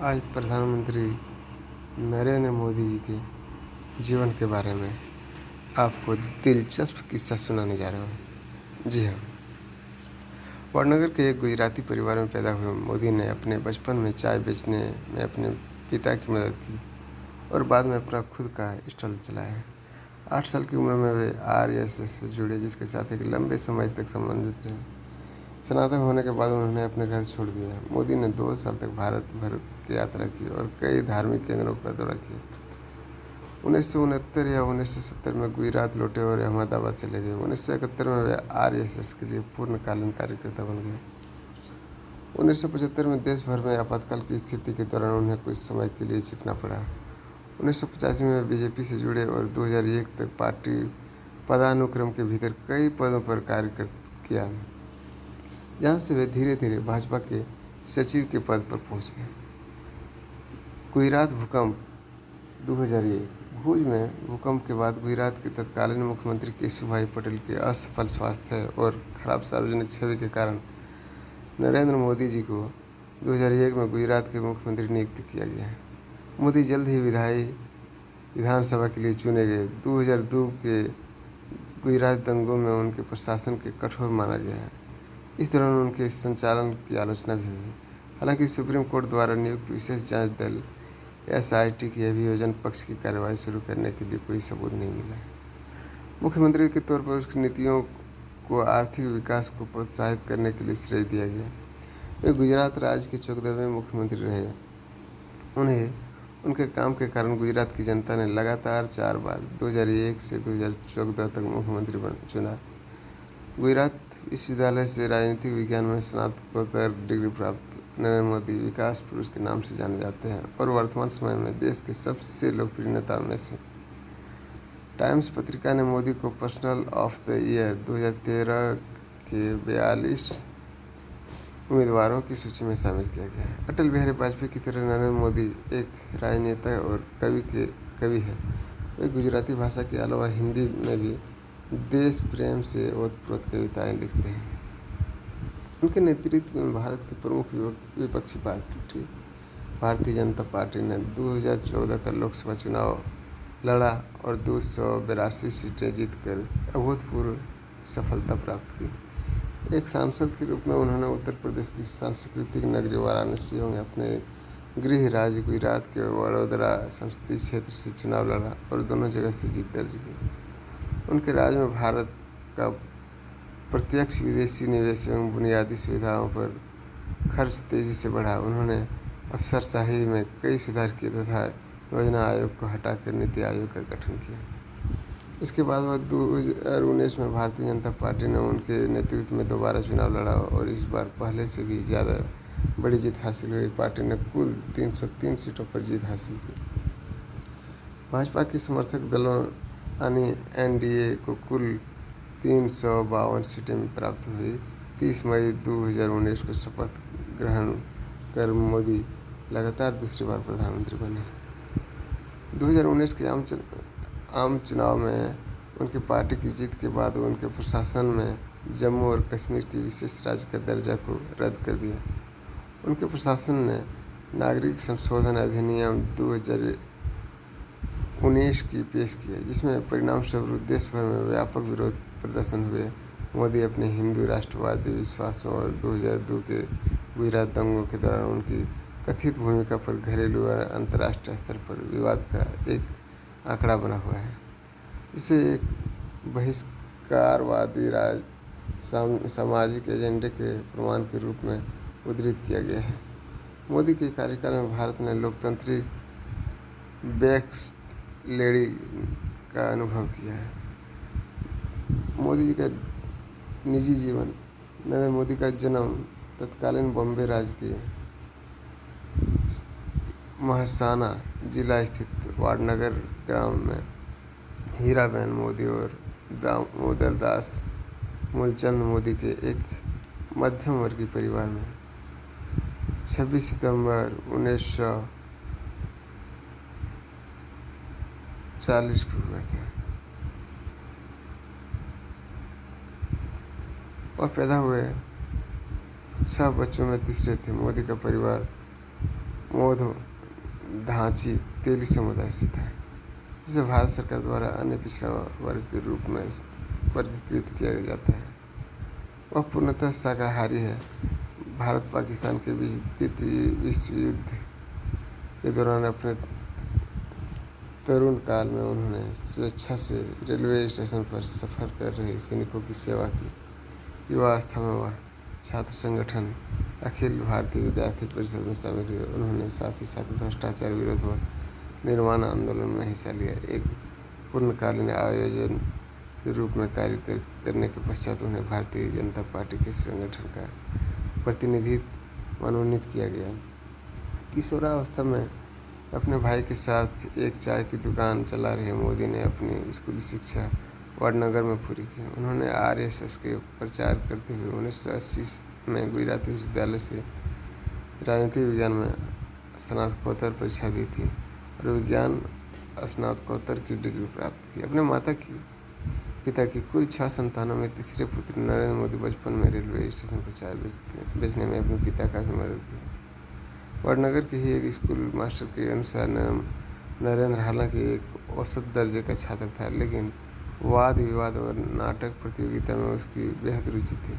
आज प्रधानमंत्री नरेंद्र मोदी जी के जीवन के बारे में आपको दिलचस्प किस्सा सुनाने जा रहा हूँ। जी हाँ, वडनगर के एक गुजराती परिवार में पैदा हुए मोदी ने अपने बचपन में चाय बेचने में अपने पिता की मदद की और बाद में अपना खुद का स्टॉल चलाया। 8 साल की उम्र में वे आरएसएस से जुड़े, जिसके साथ एक लंबे समय तक संबंधित रहे। स्नातक होने के बाद उन्होंने अपने घर छोड़ दिया। मोदी ने 2 साल तक भारत भर की यात्रा की और कई धार्मिक केंद्रों का दौरा किया। 1969 या 1970 में गुजरात लौटे और अहमदाबाद चले गए। 1971 में वे आरएसएस के लिए पूर्णकालीन कार्यकर्ता बन गए। 1975 में देश भर में आपातकाल की स्थिति के दौरान उन्हें कुछ समय के लिए छिपना पड़ा। 1985 में वे बीजेपी से जुड़े और 2001 तक पार्टी पदानुक्रम के भीतर कई पदों पर कार्य किया, जहाँ से वे धीरे धीरे भाजपा के सचिव के पद पर पहुंचे। गुजरात भूकंप 2001। भुज में भूकंप के बाद गुजरात के तत्कालीन मुख्यमंत्री केशुभाई पटेल के असफल स्वास्थ्य और खराब सार्वजनिक छवि के कारण नरेंद्र मोदी जी को 2001 में गुजरात के मुख्यमंत्री नियुक्त किया गया। मोदी जल्द ही विधानसभा के लिए चुने गए। 2002 के गुजरात दंगों में उनके प्रशासन के कठोर माना गया है। इस दौरान उनके संचालन की आलोचना भी हुई। हालांकि सुप्रीम कोर्ट द्वारा नियुक्त विशेष जांच दल एसआईटी के अभियोजन पक्ष की कार्रवाई शुरू करने के लिए कोई सबूत नहीं मिला। मुख्यमंत्री के तौर पर उसकी नीतियों को आर्थिक विकास को प्रोत्साहित करने के लिए श्रेय दिया गया। वे गुजरात राज्य के 14वें मुख्यमंत्री रहे। उन्हें उनके काम के कारण गुजरात की जनता ने लगातार 4 बार 2001 से 2014 तक मुख्यमंत्री चुना। गुजरात विश्वविद्यालय से राजनीतिक विज्ञान में स्नातकोत्तर डिग्री प्राप्त नरेंद्र मोदी विकास पुरुष के नाम से जाने जाते हैं और वर्तमान समय में देश के सबसे लोकप्रिय नेताओं में से। टाइम्स पत्रिका ने मोदी को पर्सनल ऑफ द ईयर 2013 के 42 उम्मीदवारों की सूची में शामिल किया गया है। अटल बिहारी वाजपेयी की तरह नरेंद्र मोदी एक राजनेता और कवि है। वे गुजराती भाषा के अलावा हिंदी में भी देश प्रेम से ओतप्रोत कविताएं लिखते हैं। उनके नेतृत्व में भारत की प्रमुख विपक्षी पार्टी भारतीय जनता पार्टी ने 2014 का लोकसभा चुनाव लड़ा और 282 सीटें जीतकर अभूतपूर्व सफलता प्राप्त की। एक सांसद के रूप में उन्होंने उत्तर प्रदेश की सांस्कृतिक नगरी वाराणसी में अपने गृह राज्य गुजरात के वडोदरा संसदीय क्षेत्र से चुनाव लड़ा और दोनों जगह से जीत दर्ज की। उनके राज्य में भारत का प्रत्यक्ष विदेशी निवेश एवं बुनियादी सुविधाओं पर खर्च तेजी से बढ़ा। उन्होंने अफसरशाही में कई सुधार किए तथा योजना आयोग को हटाकर नीति आयोग का गठन किया। इसके बाद वह 2019 में भारतीय जनता पार्टी ने उनके नेतृत्व में दोबारा चुनाव लड़ा और इस बार पहले से भी ज़्यादा बड़ी जीत हासिल हुई। पार्टी ने कुल 303 सीटों पर जीत हासिल की। भाजपा के समर्थक दलों यानी एनडीए को कुल 352 सीटें प्राप्त हुई। 30 मई 2019 को शपथ ग्रहण कर मोदी लगातार दूसरी बार प्रधानमंत्री बने। 2019 के आम चुनाव में उनकी पार्टी की जीत के बाद उनके प्रशासन में जम्मू और कश्मीर की विशेष राज्य का दर्जा को रद्द कर दिया। उनके प्रशासन ने नागरिक संशोधन अधिनियम 2019 की पेश किया, जिसमें परिणामस्वरूप देश भर में व्यापक विरोध प्रदर्शन हुए। मोदी अपने हिंदू राष्ट्रवादी विश्वासों और 2002 के गुजरात दंगों के दौरान उनकी कथित भूमिका पर घरेलू और अंतर्राष्ट्रीय स्तर पर विवाद का एक आंकड़ा बना हुआ है, जिसे एक बहिष्कारवादी सामाजिक एजेंडे के प्रमाण के रूप में उद्धृत किया गया है। मोदी के कार्यकाल में भारत ने लोकतांत्रिक बैकस्लेडिंग का अनुभव किया है। मोदी जी का निजी जीवन। नरेंद्र मोदी का जन्म तत्कालीन बॉम्बे राज्य के महसाना जिला स्थित वडनगर ग्राम में हीराबेन मोदी और दामोदर दास मूलचंद मोदी के एक मध्यम वर्गीय परिवार में 26 सितंबर 1940 को हुआ था। और पैदा हुए 6 बच्चों में तीसरे थे। मोदी का परिवार मोधो धांची तेली समुदाय से था, जिसे भारत सरकार द्वारा अन्य पिछड़ा वर्ग के रूप में वर्गीकृत किया जाता है। वह पूर्णतः शाकाहारी है। भारत पाकिस्तान के बीच द्वितीय विश्व युद्ध के दौरान अपने तरुण काल में उन्होंने स्वेच्छा से रेलवे स्टेशन पर सफ़र कर रहे सैनिकों की सेवा की। युवावस्था में वह छात्र संगठन अखिल भारतीय विद्यार्थी परिषद में शामिल हुए। उन्होंने साथ ही साथ भ्रष्टाचार विरोध व निर्माण आंदोलन में हिस्सा लिया। एक पूर्णकालीन आयोजन के रूप में कार्य करने के पश्चात उन्हें भारतीय जनता पार्टी के संगठन का प्रतिनिधित्व मनोनीत किया गया। किशोरावस्था में अपने भाई के साथ एक चाय की दुकान चला रहे मोदी ने अपनी स्कूली शिक्षा वडनगर में पूरी की। उन्होंने आरएसएस के प्रचार करते हुए 1980 में गुजरात विश्वविद्यालय से राजनीतिक विज्ञान में स्नातकोत्तर परीक्षा दी थी और विज्ञान स्नातकोत्तर की डिग्री प्राप्त की। अपने पिता की कुल 6 संतानों में तीसरे पुत्र नरेंद्र मोदी बचपन में रेलवे स्टेशन पर चाय बेचने में अपने पिता का भी मदद की। वडनगर के ही एक स्कूल मास्टर के अनुसार नरेंद्र हालांकि एक औसत दर्जे का छात्र था, लेकिन वाद विवाद और नाटक प्रतियोगिता में उसकी बेहद रुचि थी।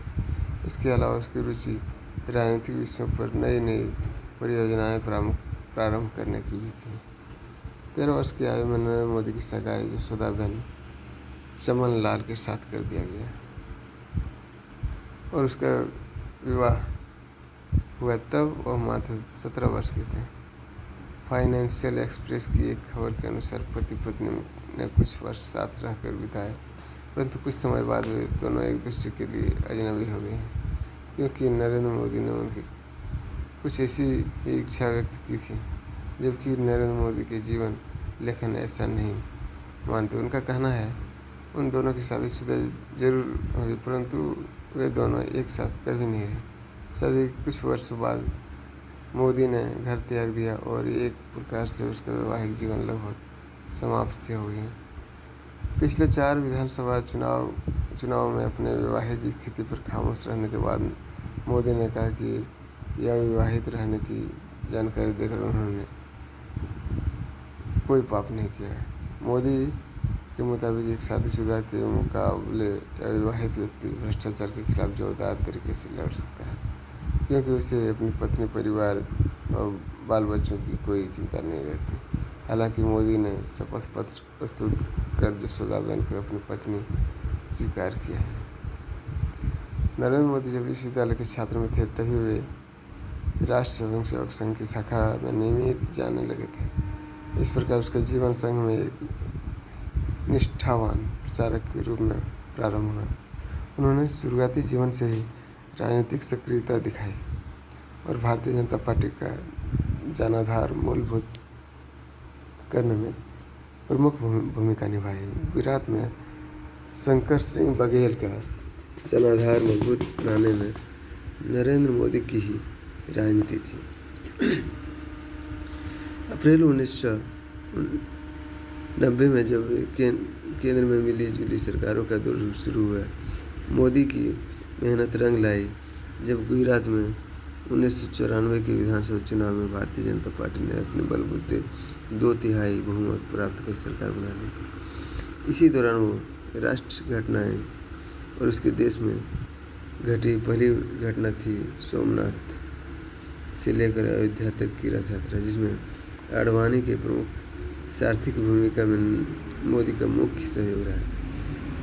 इसके अलावा उसकी रुचि राजनीतिक विषयों पर नई नई परियोजनाएं प्रारंभ करने की भी थी। 13 वर्ष की आयु में नरेंद्र मोदी की सगाई यशोदाबेन चमन लाल के साथ कर दिया गया और उसका विवाह हुआ तब वह मात्र 17 वर्ष के थे। फाइनेंशियल एक्सप्रेस की एक खबर के अनुसार पति पत्नी ने कुछ वर्ष साथ रहकर बिताए, परंतु कुछ समय बाद वे दोनों एक दूसरे के लिए अजनबी हो गए, क्योंकि नरेंद्र मोदी ने उनकी कुछ ऐसी ही इच्छा व्यक्त की थी, जबकि नरेंद्र मोदी के जीवन लेखन ऐसा नहीं मानते। उनका कहना है उन दोनों की शादीशुदा जरूर हुई, परंतु वे दोनों एक साथ कभी नहीं रहे। शादी के कुछ वर्षों बाद मोदी ने घर त्याग दिया और एक प्रकार से उसका वैवाहिक जीवन लगभग समाप्त से हो गया। पिछले 4 विधानसभा चुनाव में अपने वैवाहिक स्थिति पर खामोश रहने के बाद मोदी ने कहा कि यह विवाहित रहने की जानकारी देकर उन्होंने कोई पाप नहीं किया है। मोदी के मुताबिक एक शादीशुदा के मुकाबले अविवाहित व्यक्ति भ्रष्टाचार के खिलाफ जोरदार तरीके से लड़ सकता है, क्योंकि उसे अपनी पत्नी, परिवार और बाल बच्चों की कोई चिंता नहीं रहती। हालांकि मोदी ने शपथ पत्र प्रस्तुत कर यशोदाबेन को अपनी पत्नी स्वीकार किया है। नरेंद्र मोदी जब विश्वविद्यालय के छात्र में थे तभी वे राष्ट्रीय स्वयंसेवक संघ की शाखा में नियमित जाने लगे थे। इस प्रकार उसका जीवन संघ में एक निष्ठावान प्रचारक के रूप में प्रारंभ हुआ। उन्होंने शुरुआती जीवन से ही राजनीतिक सक्रियता दिखाई और भारतीय जनता पार्टी का जनाधार मूलभूत करने में प्रमुख भूमिका निभाई। गुजरात में शंकर सिंह बघेल का जनाधार मजबूत बनाने में नरेंद्र मोदी की ही राजनीति थी। अप्रैल 1990 में जब केंद्र में मिली जुली सरकारों का दौर शुरू हुआ, मोदी की मेहनत रंग लाई जब गुजरात में 1994 के विधानसभा चुनाव में भारतीय जनता पार्टी ने अपने बलबूते 2/3 बहुमत प्राप्त कर सरकार बना ली। इसी दौरान वो राष्ट्रीय घटनाएं और उसके देश में घटी पहली घटना थी सोमनाथ से लेकर अयोध्या तक की रथ यात्रा, जिसमें आडवाणी के प्रमुख सारथी की भूमिका में मोदी का मुख्य सहयोग रहा।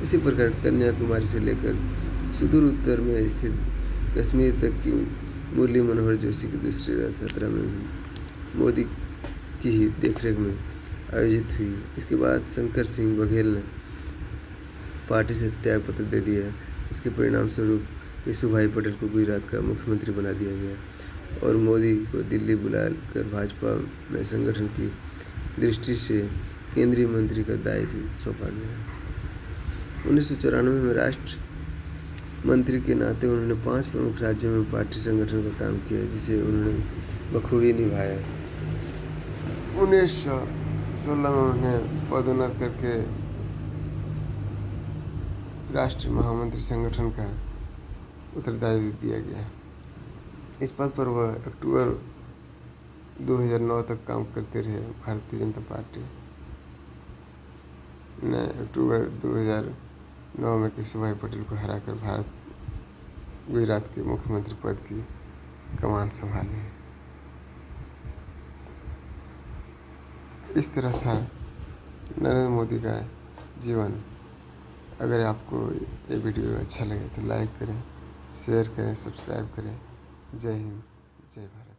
इसी प्रकार कन्याकुमारी से लेकर सुदूर उत्तर में स्थित कश्मीर तक की मुरली मनोहर जोशी की दूसरी रथ यात्रा में भी मोदी की ही देखरेख में आयोजित हुई। इसके बाद शंकर सिंह बघेल ने पार्टी से त्यागपत्र दे दिया। इसके परिणाम स्वरूप केशुभाई पटेल को गुजरात का मुख्यमंत्री बना दिया गया और मोदी को दिल्ली बुलाकर भाजपा में संगठन की दृष्टि से केंद्रीय मंत्री का दायित्व सौंपा गया। 1994 में राष्ट्र मंत्री के नाते उन्होंने 5 प्रमुख राज्यों में पार्टी संगठन का काम किया, जिसे उन्होंने बखूबी निभाया। 1916 में उन्हें पदोन्नत करके राष्ट्रीय महामंत्री संगठन का उत्तरदायित्व दिया गया। इस पद पर वह अक्टूबर 2009 तक काम करते रहे भारतीय जनता पार्टी ने अक्टूबर 2009 में केशुभाई पटेल को हराकर गुजरात के मुख्यमंत्री पद की कमान संभाली। इस तरह था नरेंद्र मोदी का जीवन। अगर आपको ये वीडियो अच्छा लगे तो लाइक करें, शेयर करें, सब्सक्राइब करें। जय हिंद, जय भारत।